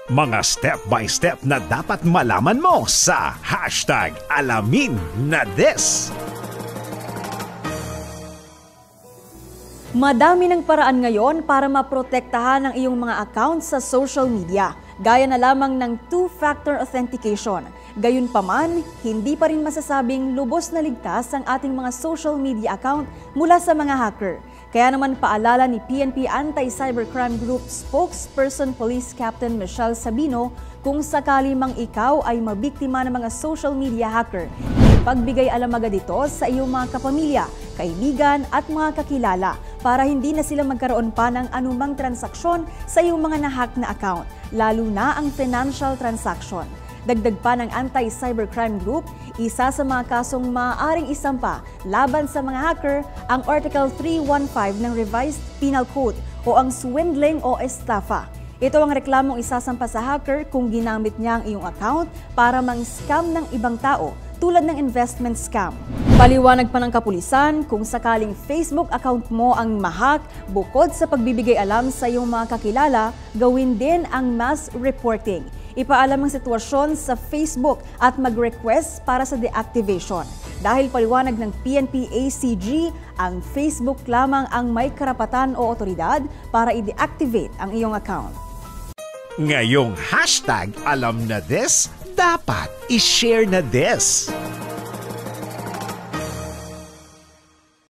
Mga step-by-step na dapat malaman mo sa #AlaminNaThis. Madami ng paraan ngayon para maprotektahan ang iyong mga accounts sa social media, gaya na lamang ng two-factor authentication. Gayunpaman, hindi pa rin masasabing lubos na ligtas ang ating mga social media account mula sa mga hacker. Kaya naman paalala ni PNP Anti-Cybercrime Group spokesperson Police Captain Michelle Sabino, kung sakali mang ikaw ay mabiktima ng mga social media hacker, ipagbigay alam agad ito sa iyong mga kapamilya, kaibigan at mga kakilala para hindi na sila magkaroon pa ng anumang transaksyon sa iyong mga nahack na account, lalo na ang financial transaction. Dagdag pa ng Anti-Cybercrime Group, isa sa mga kasong maaaring isampa laban sa mga hacker ang Article 315 ng Revised Penal Code o ang swindling o estafa. Ito ang reklamong isasampa sa hacker kung ginamit niya ang iyong account para mang-scam ng ibang tao tulad ng investment scam. Paliwanag pa ng kapulisan, kung sakaling Facebook account mo ang mahack, bukod sa pagbibigay alam sa iyong mga kakilala, gawin din ang mass reporting. Ipaalam ang sitwasyon sa Facebook at mag-request para sa deactivation. Dahil paliwanag ng PNP ACG, ang Facebook lamang ang may karapatan o otoridad para i-deactivate ang iyong account. Ngayong #AlamNaThis, dapat i-share na this.